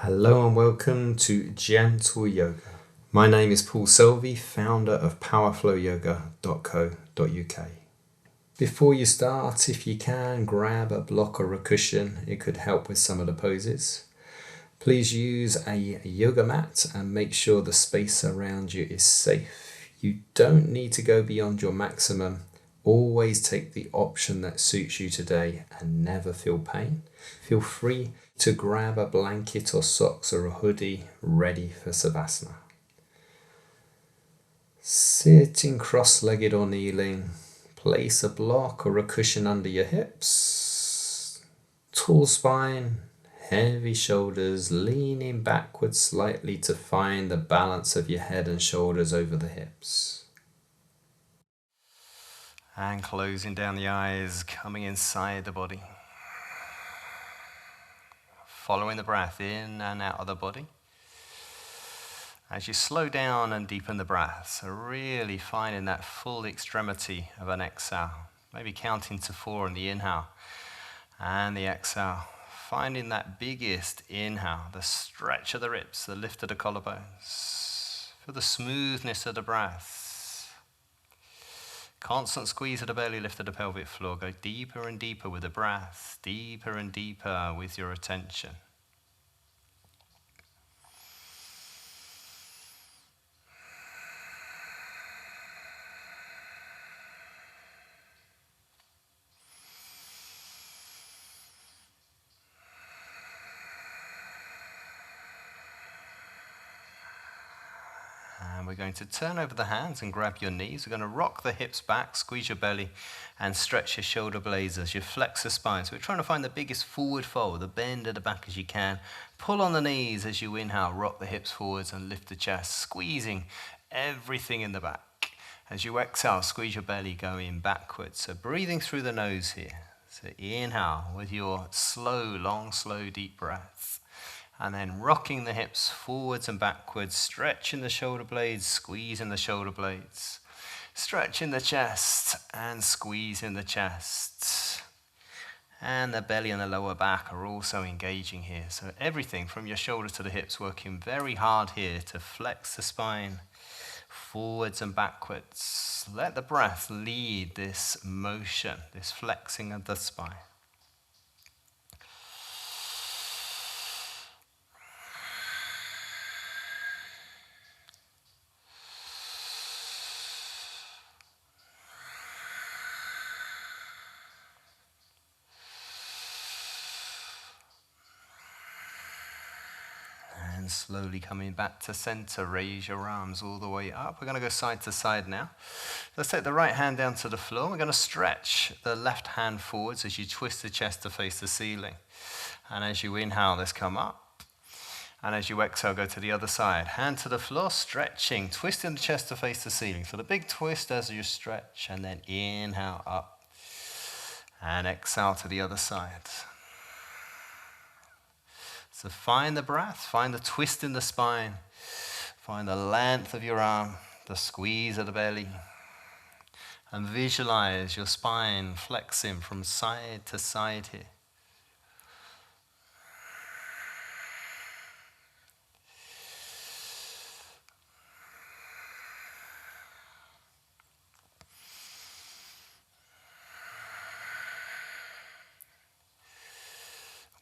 Hello and welcome to Gentle Yoga. My name is Paul Selvey, founder of powerflowyoga.co.uk. Before you start, if you can, grab a block or a cushion. It could help with some of the poses. Please use a yoga mat and make sure the space around you is safe. You don't need to go beyond your maximum. Always take the option that suits you today and never feel pain. Feel free to grab a blanket or socks or a hoodie ready for Savasana. Sitting cross-legged or kneeling, place a block or a cushion under your hips. Tall spine, heavy shoulders, leaning backwards slightly to find the balance of your head and shoulders over the hips. And closing down the eyes, coming inside the body. Following the breath in and out of the body. As you slow down and deepen the breath, so really finding that full extremity of an exhale. Maybe counting to 4 on the inhale and the exhale. Finding that biggest inhale, the stretch of the ribs, the lift of the collarbones. Feel the smoothness of the breath. Constant squeeze of the belly, lift of the pelvic floor. Go deeper and deeper with the breath, deeper and deeper with your attention. And we're going to turn over the hands and grab your knees. We're going to rock the hips back, squeeze your belly, and stretch your shoulder blades as you flex the spine. So we're trying to find the biggest forward fold, the bend at the back as you can. Pull on the knees as you inhale, rock the hips forwards and lift the chest, squeezing everything in the back. As you exhale, squeeze your belly going backwards. So breathing through the nose here. So inhale with your slow, long, slow, deep breath. And then rocking the hips forwards and backwards, stretching the shoulder blades, squeezing the shoulder blades. Stretching the chest and squeezing the chest. And the belly and the lower back are also engaging here. So everything from your shoulders to the hips working very hard here to flex the spine forwards and backwards. Let the breath lead this motion, this flexing of the spine. And slowly coming back to center, raise your arms all the way up. We're going to go side to side now. Let's take the right hand down to the floor. We're going to stretch the left hand forwards as you twist the chest to face the ceiling. And as you inhale, let's come up. And as you exhale, go to the other side. Hand to the floor, stretching, twisting the chest to face the ceiling. So the big twist as you stretch, and then inhale up. And exhale to the other side. So find the breath, find the twist in the spine, find the length of your arm, the squeeze of the belly, and visualize your spine flexing from side to side here.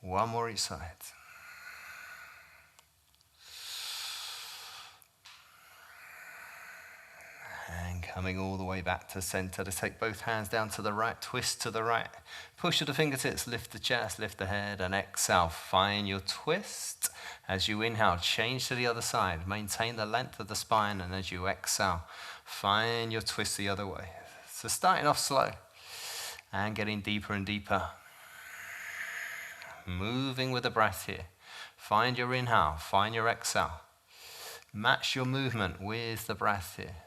One more each side. And coming all the way back to center. To take both hands down to the right, twist to the right. Push to the fingertips, lift the chest, lift the head, and exhale. Find your twist. As you inhale, change to the other side. Maintain the length of the spine, and as you exhale, find your twist the other way. So starting off slow and getting deeper and deeper. Moving with the breath here. Find your inhale, find your exhale. Match your movement with the breath here.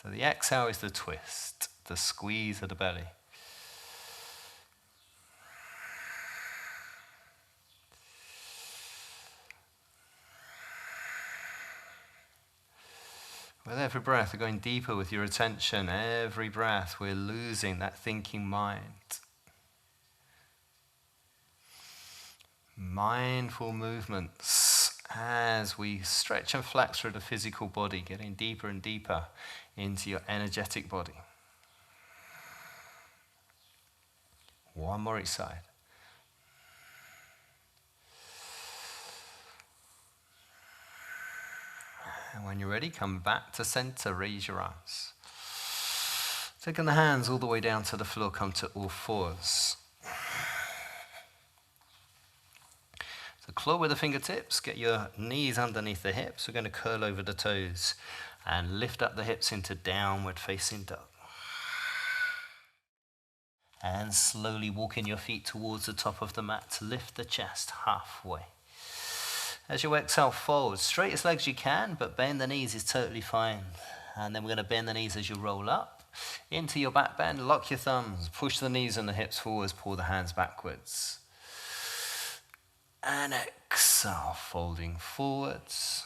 So the exhale is the twist, the squeeze of the belly. With every breath, we're going deeper with your attention. Every breath, we're losing that thinking mind. Mindful movements as we stretch and flex through the physical body, getting deeper and deeper into your energetic body. One more each side. And when you're ready, come back to center, raise your arms. Taking the hands all the way down to the floor, come to all fours. So claw with the fingertips, get your knees underneath the hips. We're going to curl over the toes and lift up the hips into downward facing dog. And slowly walking your feet towards the top of the mat to lift the chest halfway. As you exhale, fold. Straightest legs you can, but bend the knees is totally fine. And then we're going to bend the knees as you roll up into your back bend. Lock your thumbs. Push the knees and the hips forwards. Pull the hands backwards. And exhale, folding forwards.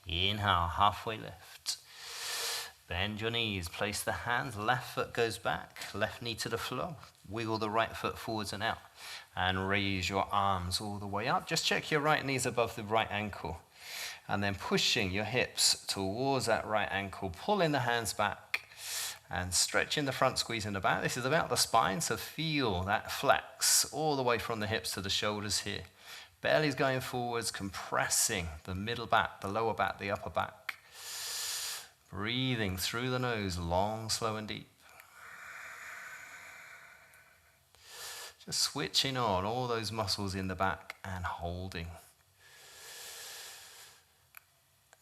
Inhale, halfway lift. Bend your knees, place the hands, left foot goes back, left knee to the floor. Wiggle the right foot forwards and out. And raise your arms all the way up. Just check your right knees above the right ankle. And then pushing your hips towards that right ankle, pulling the hands back. And stretching the front, squeezing the back. This is about the spine, so feel that flex all the way from the hips to the shoulders here. Belly's going forwards, compressing the middle back, the lower back, the upper back. Breathing through the nose, long, slow and deep. Just switching on all those muscles in the back and holding.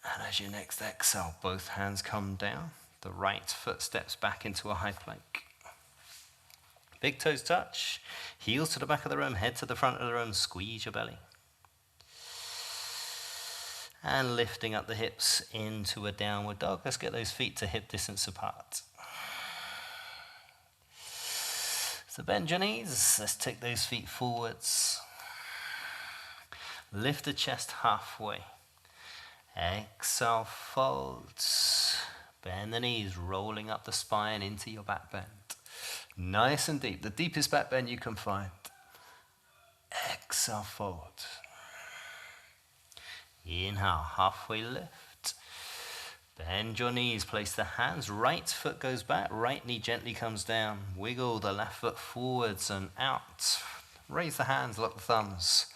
And as your next exhale, both hands come down. The right foot steps back into a high plank. Big toes touch. Heels to the back of the room, head to the front of the room. Squeeze your belly. And lifting up the hips into a downward dog. Let's get those feet to hip distance apart. So bend your knees. Let's take those feet forwards. Lift the chest halfway. Exhale, folds. Bend the knees, rolling up the spine into your back bend. Nice and deep, the deepest back bend you can find. Exhale, fold. Inhale, halfway lift. Bend your knees, place the hands, right foot goes back, right knee gently comes down. Wiggle the left foot forwards and out. Raise the hands, lock the thumbs.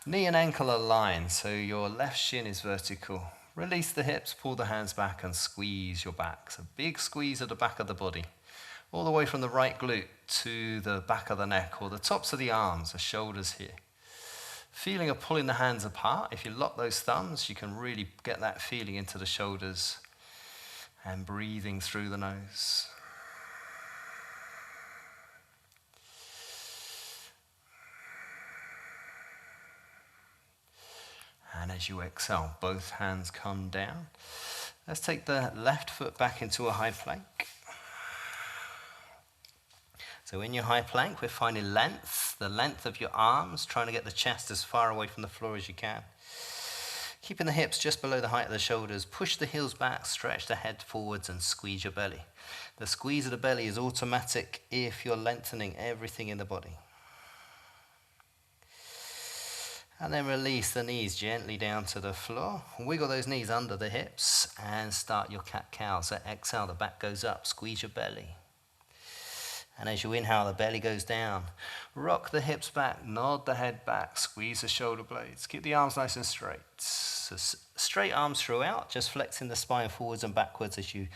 Knee and ankle align, so your left shin is vertical. Release the hips, pull the hands back and squeeze your back. So big squeeze of the back of the body. All the way from the right glute to the back of the neck or the tops of the arms, the shoulders here. Feeling of pulling the hands apart. If you lock those thumbs, you can really get that feeling into the shoulders. And breathing through the nose. And as you exhale, both hands come down. Let's take the left foot back into a high plank. So in your high plank, we're finding length, the length of your arms, trying to get the chest as far away from the floor as you can. Keeping the hips just below the height of the shoulders. Push the heels back, stretch the head forwards and squeeze your belly. The squeeze of the belly is automatic if you're lengthening everything in the body. And then release the knees gently down to the floor. Wiggle those knees under the hips and start your cat-cow. So exhale, the back goes up, squeeze your belly. And as you inhale, the belly goes down. Rock the hips back, nod the head back, squeeze the shoulder blades. Keep the arms nice and straight. So straight arms throughout, just flexing the spine forwards and backwards as you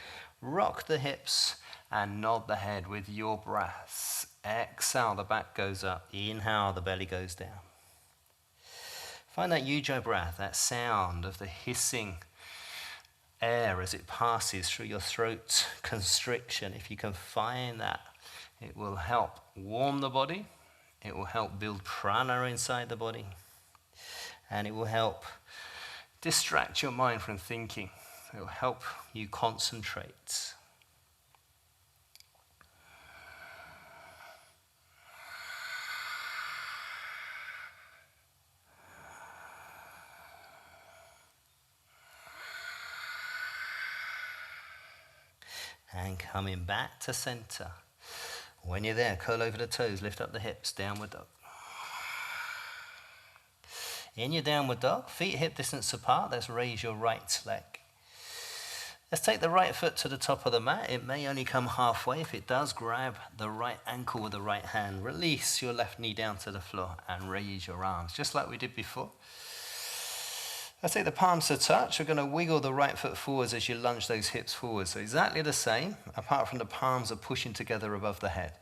rock the hips and nod the head with your breath. Exhale, the back goes up. Inhale, the belly goes down. Find that ujjayi breath, that sound of the hissing air as it passes through your throat constriction. If you can find that, it will help warm the body, it will help build prana inside the body, and it will help distract your mind from thinking. It will help you concentrate. And coming back to center. When you're there, curl over the toes, lift up the hips, downward dog. In your downward dog, feet hip distance apart, let's raise your right leg. Let's take the right foot to the top of the mat. It may only come halfway. If it does, grab the right ankle with the right hand. Release your left knee down to the floor and raise your arms, just like we did before. Let's take the palms to touch. We're going to wiggle the right foot forwards as you lunge those hips forward. So exactly the same, apart from the palms are pushing together above the head.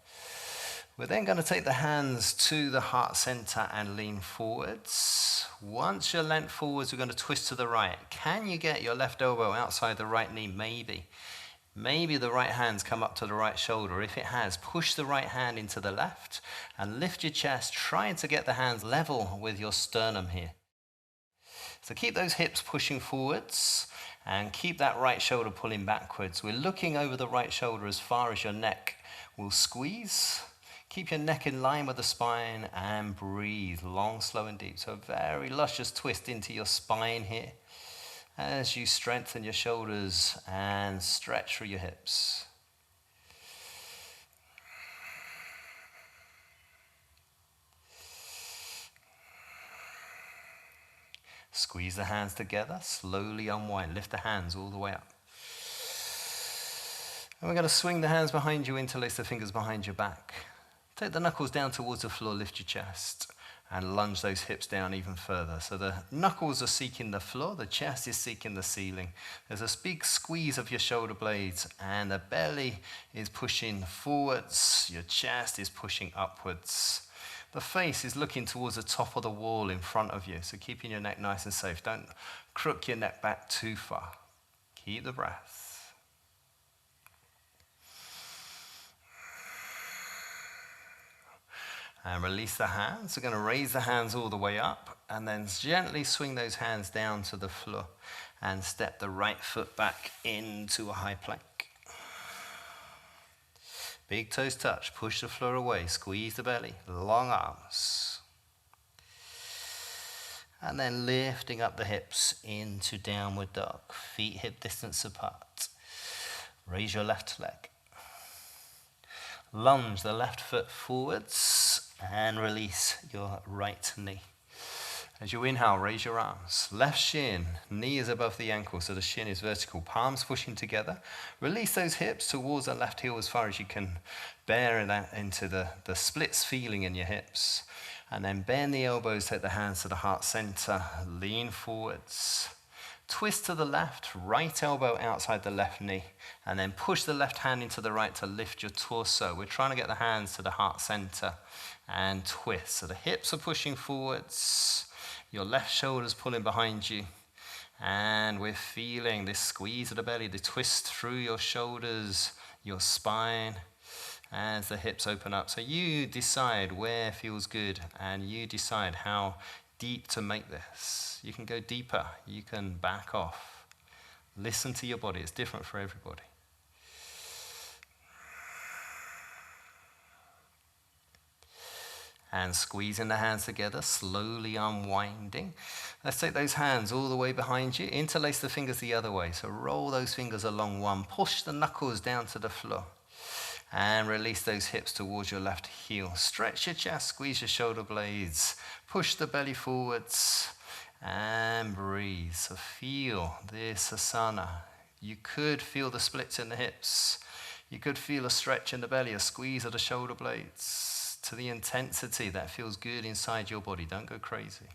We're then going to take the hands to the heart center and lean forwards. Once you're leant forwards, we're going to twist to the right. Can you get your left elbow outside the right knee? Maybe. Maybe the right hand's come up to the right shoulder. If it has, push the right hand into the left and lift your chest, trying to get the hands level with your sternum here. So keep those hips pushing forwards and keep that right shoulder pulling backwards. We're looking over the right shoulder as far as your neck will squeeze. Keep your neck in line with the spine and breathe long, slow and deep. So a very luscious twist into your spine here as you strengthen your shoulders and stretch through your hips. Squeeze the hands together, slowly unwind, lift the hands all the way up. And we're going to swing the hands behind you, interlace the fingers behind your back. Take the knuckles down towards the floor, lift your chest, and lunge those hips down even further. So the knuckles are seeking the floor, the chest is seeking the ceiling. There's a big squeeze of your shoulder blades, and the belly is pushing forwards, your chest is pushing upwards. The face is looking towards the top of the wall in front of you, so keeping your neck nice and safe. Don't crook your neck back too far. Keep the breath. And release the hands. We're going to raise the hands all the way up and then gently swing those hands down to the floor and step the right foot back into a high plank. Big toes touch, push the floor away, squeeze the belly, long arms. And then lifting up the hips into downward dog, feet hip distance apart. Raise your left leg. Lunge the left foot forwards and release your right knee. As you inhale, raise your arms. Left shin, knee is above the ankle, so the shin is vertical. Palms pushing together. Release those hips towards the left heel as far as you can. Bear that into the splits feeling in your hips. And then bend the elbows, take the hands to the heart center. Lean forwards. Twist to the left, right elbow outside the left knee. And then push the left hand into the right to lift your torso. We're trying to get the hands to the heart center and twist. So the hips are pushing forwards. Your left shoulder's pulling behind you. And we're feeling this squeeze of the belly, the twist through your shoulders, your spine, as the hips open up. So you decide where feels good, and you decide how deep to make this. You can go deeper, you can back off. Listen to your body, it's different for everybody. And squeezing the hands together, slowly unwinding. Let's take those hands all the way behind you. Interlace the fingers the other way. So roll those fingers along one. Push the knuckles down to the floor. And release those hips towards your left heel. Stretch your chest, squeeze your shoulder blades. Push the belly forwards. And breathe. So feel this asana. You could feel the splits in the hips. You could feel a stretch in the belly, a squeeze of the shoulder blades. To the intensity that feels good inside your body. Don't go crazy.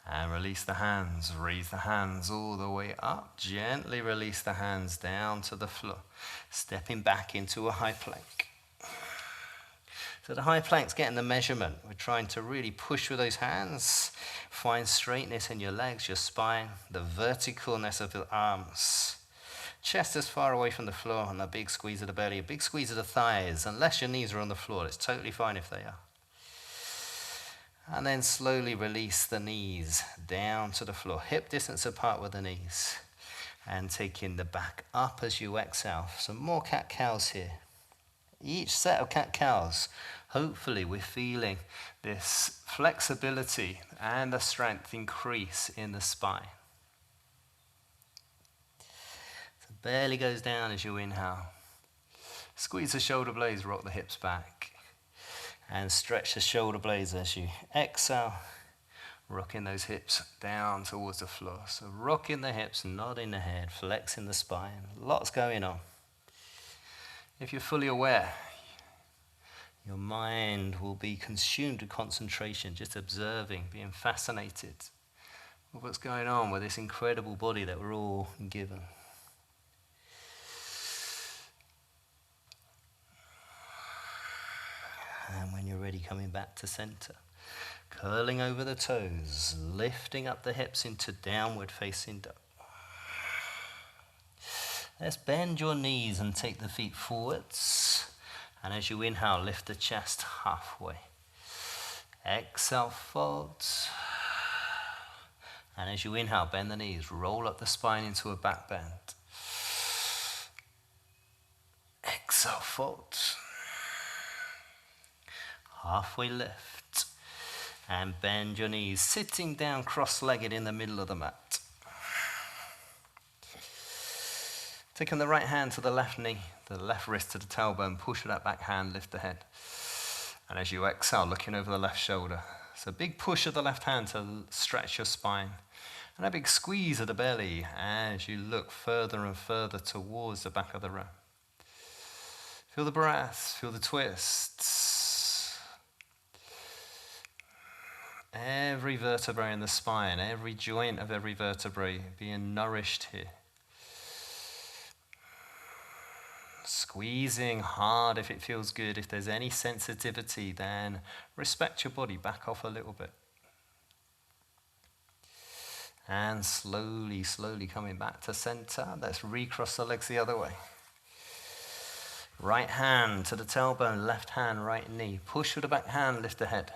And release the hands. Raise the hands all the way up. Gently release the hands down to the floor. Stepping back into a high plank. So the high plank's getting the measurement. We're trying to really push with those hands. Find straightness in your legs, your spine, the verticalness of the arms. Chest as far away from the floor, and a big squeeze of the belly, a big squeeze of the thighs. Unless your knees are on the floor, it's totally fine if they are. And then slowly release the knees down to the floor, hip distance apart with the knees. And taking the back up as you exhale. Some more cat-cows here. Each set of cat-cows, hopefully we're feeling this flexibility and the strength increase in the spine. So Belly goes down as you inhale. Squeeze the shoulder blades, rock the hips back. And stretch the shoulder blades as you exhale, rocking those hips down towards the floor. So rocking the hips, nodding the head, flexing the spine. Lots going on. If you're fully aware, your mind will be consumed with concentration, just observing, being fascinated with what's going on with this incredible body that we're all given. And when you're ready, coming back to center. Curling over the toes, lifting up the hips into downward facing dog. Let's bend your knees and take the feet forwards. And as you inhale, lift the chest halfway. Exhale, fold. And as you inhale, bend the knees, roll up the spine into a back bend. Exhale, fold. Halfway lift. And bend your knees, sitting down cross-legged in the middle of the mat. Taking the right hand to the left knee, the left wrist to the tailbone, push with that back hand, lift the head. And as you exhale, looking over the left shoulder. So big push of the left hand to stretch your spine. And a big squeeze of the belly as you look further and further towards the back of the room. Feel the breath, feel the twists. Every vertebrae in the spine, every joint of every vertebrae being nourished here. Squeezing hard if it feels good. If there's any sensitivity, then respect your body, back off a little bit. And slowly, slowly coming back to center. Let's recross the legs the other way. Right hand to the tailbone, left hand, right knee. Push with the back hand, lift the head.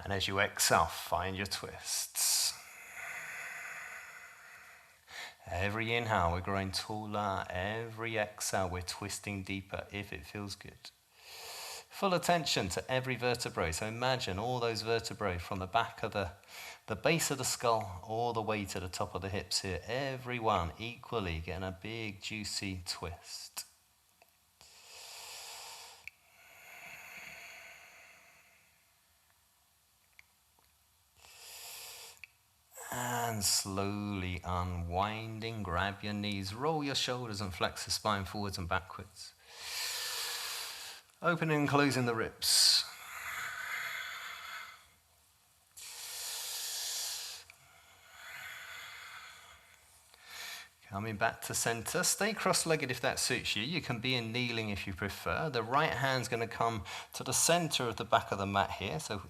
And as you exhale, find your twists. Every inhale, we're growing taller. Every exhale, we're twisting deeper if it feels good. Full attention to every vertebrae. So imagine all those vertebrae from the back of the base of the skull all the way to the top of the hips here. Every one equally getting a big, juicy twist. And slowly unwinding, grab your knees, roll your shoulders and flex the spine forwards and backwards. Opening and closing the ribs. Coming back to center. Stay cross-legged if that suits you. You can be in kneeling if you prefer. The right hand's going to come to the center of the back of the mat here, so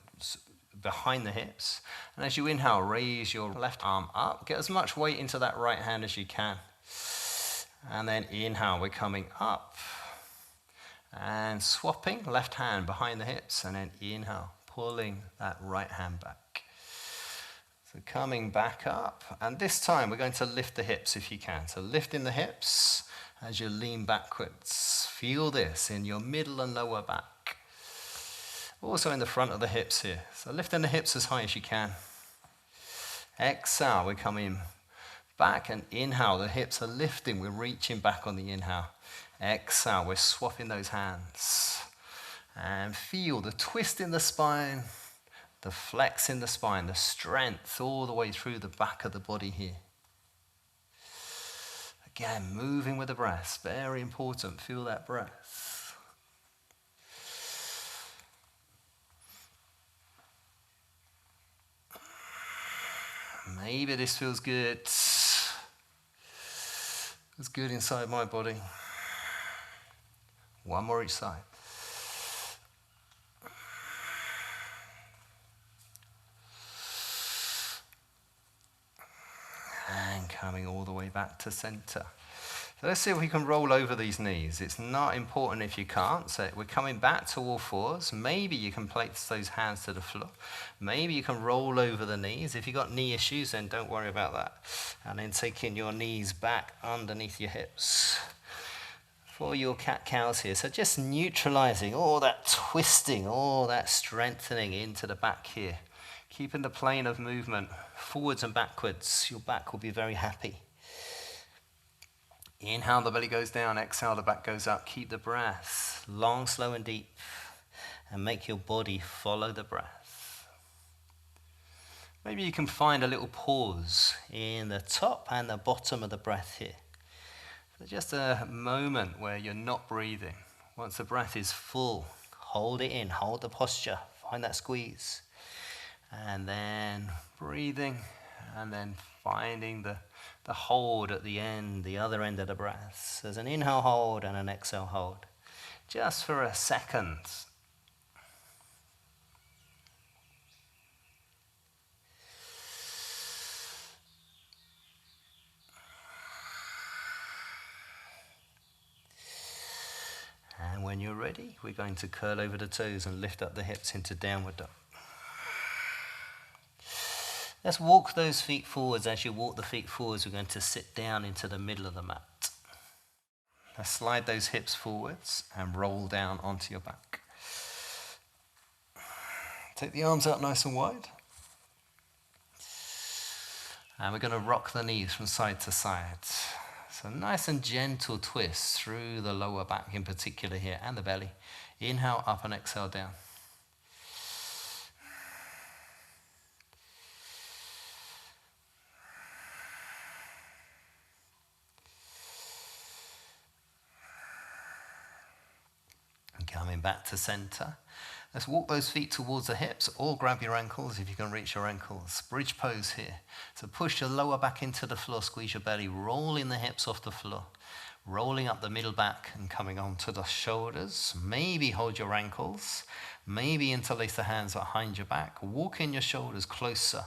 behind the hips. And as you inhale, raise your left arm up. Get as much weight into that right hand as you can. And then inhale, we're coming up. And swapping, left hand behind the hips. And then inhale, pulling that right hand back. So coming back up. And this time, we're going to lift the hips if you can. So lifting the hips as you lean backwards. Feel this in your middle and lower back. Also in the front of the hips here. So lifting the hips as high as you can. Exhale, we're coming back and inhale. The hips are lifting. We're reaching back on the inhale. Exhale, we're swapping those hands. And feel the twist in the spine, the flex in the spine, the strength all the way through the back of the body here. Again, moving with the breath. Very important. Feel that breath. Maybe this feels good. It's good inside my body. One more each side. And coming all the way back to center. So let's see if we can roll over these knees. It's not important if you can't. So we're coming back to all fours. Maybe you can place those hands to the floor. Maybe you can roll over the knees. If you've got knee issues, then don't worry about that. And then taking your knees back underneath your hips for your cat-cows here. So just neutralizing all that twisting, all that strengthening into the back here. Keeping the plane of movement forwards and backwards. Your back will be very happy. Inhale, the belly goes down. Exhale, the back goes up. Keep the breath long, slow, and deep. And make your body follow the breath. Maybe you can find a little pause in the top and the bottom of the breath here. So just a moment where you're not breathing. Once the breath is full, hold it in, hold the posture, find that squeeze. And then breathing, and then finding the hold at the end, the other end of the breath. So there's an inhale hold and an exhale hold. Just for a second. And when you're ready, we're going to curl over the toes and lift up the hips into downward dog. Let's walk those feet forwards. As you walk the feet forwards, we're going to sit down into the middle of the mat. Let's slide those hips forwards and roll down onto your back. Take the arms out nice and wide. And we're going to rock the knees from side to side. So nice and gentle twist through the lower back in particular here, and the belly. Inhale up and exhale down. And coming back to center. Let's walk those feet towards the hips, or grab your ankles if you can reach your ankles. Bridge pose here. So push your lower back into the floor, squeeze your belly, rolling the hips off the floor. Rolling up the middle back and coming onto the shoulders. Maybe hold your ankles. Maybe interlace the hands behind your back. Walking your shoulders closer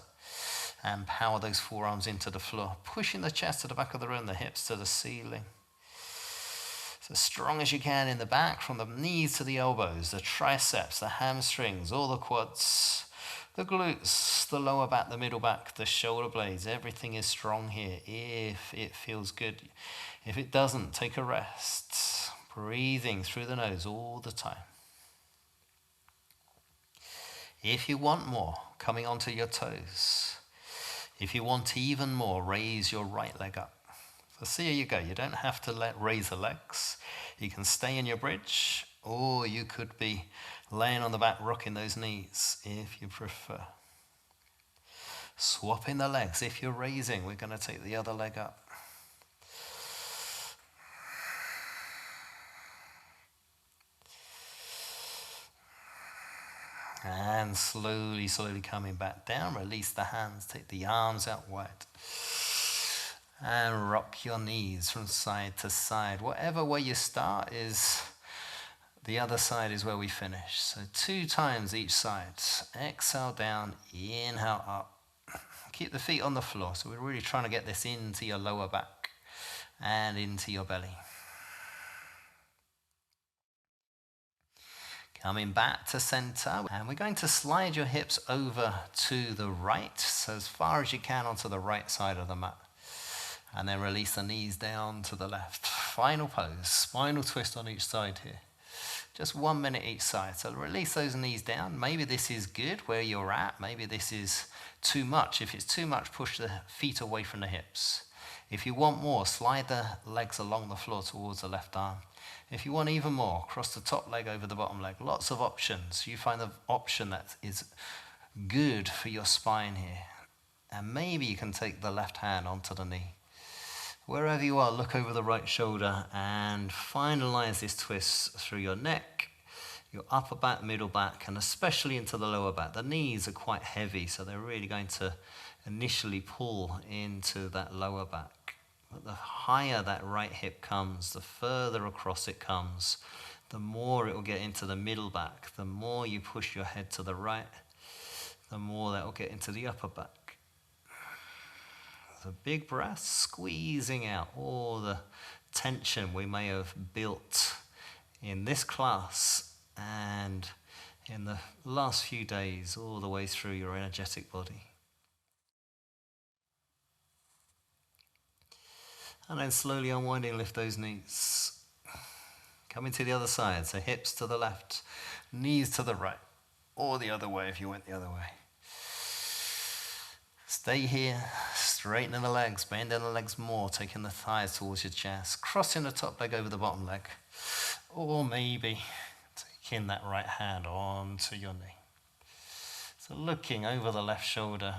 and power those forearms into the floor. Pushing the chest to the back of the room, the hips to the ceiling. As strong as you can in the back, from the knees to the elbows, the triceps, the hamstrings, all the quads, the glutes, the lower back, the middle back, the shoulder blades. Everything is strong here if it feels good. If it doesn't, take a rest. Breathing through the nose all the time. If you want more, coming onto your toes. If you want even more, raise your right leg up. So see, here you go. You don't have to raise the legs. You can stay in your bridge, or you could be laying on the back, rocking those knees if you prefer. Swapping the legs. If you're raising, we're going to take the other leg up. And slowly, slowly coming back down. Release the hands. Take the arms out wide. And rock your knees from side to side. Whatever way you start is the other side is where we finish. So 2 times each side. Exhale down, inhale up. Keep the feet on the floor. So we're really trying to get this into your lower back and into your belly. Coming back to center, and we're going to slide your hips over to the right, so as far as you can onto the right side of the mat. And then release the knees down to the left. Final pose, spinal twist on each side here. Just 1 minute each side. So release those knees down. Maybe this is good where you're at. Maybe this is too much. If it's too much, push the feet away from the hips. If you want more, slide the legs along the floor towards the left arm. If you want even more, cross the top leg over the bottom leg. Lots of options. You find the option that is good for your spine here. And maybe you can take the left hand onto the knee. Wherever you are, look over the right shoulder and finalize this twist through your neck, your upper back, middle back, and especially into the lower back. The knees are quite heavy, so they're really going to initially pull into that lower back. But the higher that right hip comes, the further across it comes, the more it will get into the middle back. The more you push your head to the right, the more that will get into the upper back. A big breath, squeezing out all the tension we may have built in this class and in the last few days, all the way through your energetic body. And then slowly unwinding, lift those knees. Coming to the other side, so hips to the left, knees to the right, or the other way if you went the other way. Stay here, straightening the legs, bending the legs more, taking the thighs towards your chest, crossing the top leg over the bottom leg, or maybe taking that right hand onto your knee. So looking over the left shoulder,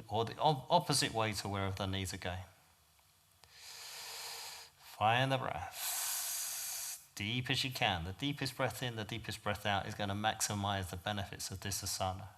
or the opposite way to wherever the knees are going. Find the breath, deep as you can. The deepest breath in, the deepest breath out is going to maximize the benefits of this asana.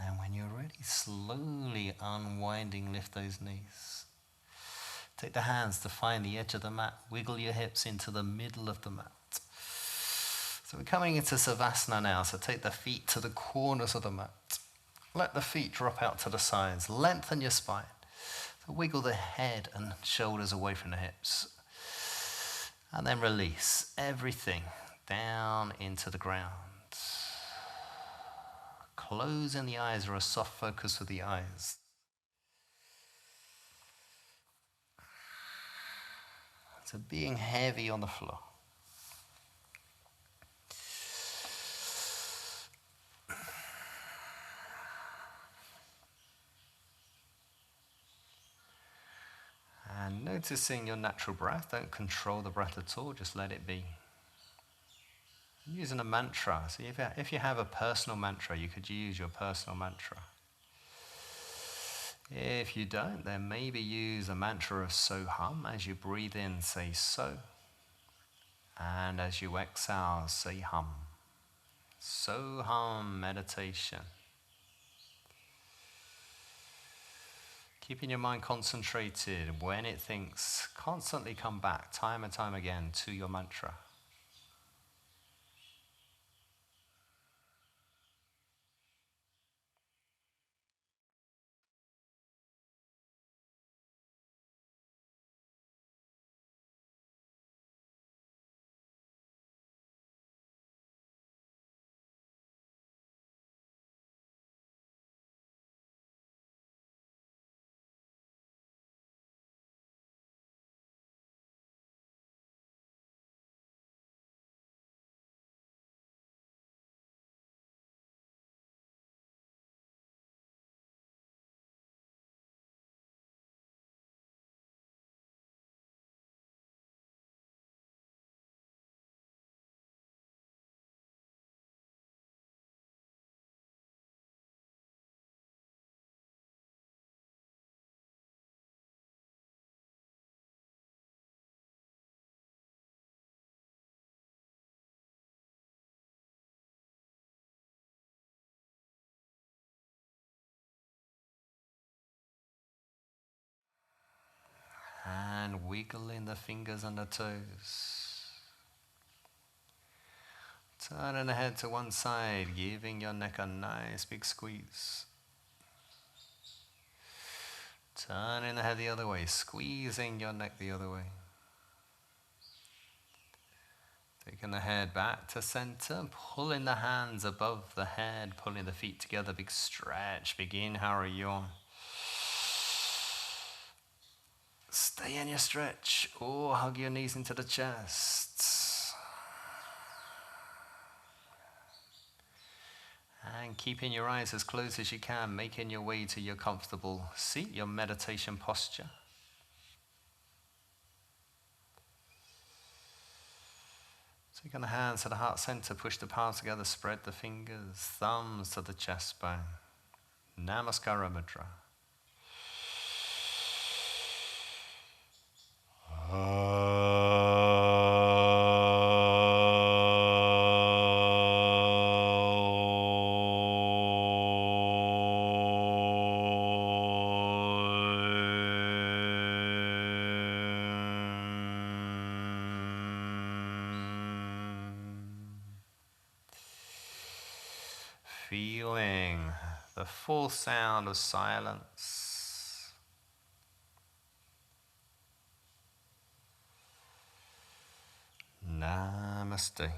And when you're ready, slowly unwinding, lift those knees. Take the hands to find the edge of the mat. Wiggle your hips into the middle of the mat. So we're coming into Savasana now, so take the feet to the corners of the mat. Let the feet drop out to the sides. Lengthen your spine. So wiggle the head and shoulders away from the hips. And then release everything down into the ground. Closing the eyes or a soft focus with the eyes. So being heavy on the floor. And noticing your natural breath. Don't control the breath at all, just let it be. Using a mantra. So if you have a personal mantra, you could use your personal mantra. If you don't, then maybe use a mantra of so hum. As you breathe in, say so. And as you exhale, say hum. So hum meditation. Keeping your mind concentrated. When it thinks, constantly come back time and time again to your mantra. And wiggling the fingers and the toes. Turning the head to one side, giving your neck a nice big squeeze. Turning the head the other way, squeezing your neck the other way. Taking the head back to center, pulling the hands above the head, pulling the feet together, big stretch, big inhale, yawn. Stay in your stretch, or hug your knees into the chest. And keeping your eyes as closed as you can, making your way to your comfortable seat, your meditation posture. Taking the hands to the heart center, push the palms together, spread the fingers, thumbs to the chest bone. Namaskara Mudra. feeling the full sound of silence. Namaste.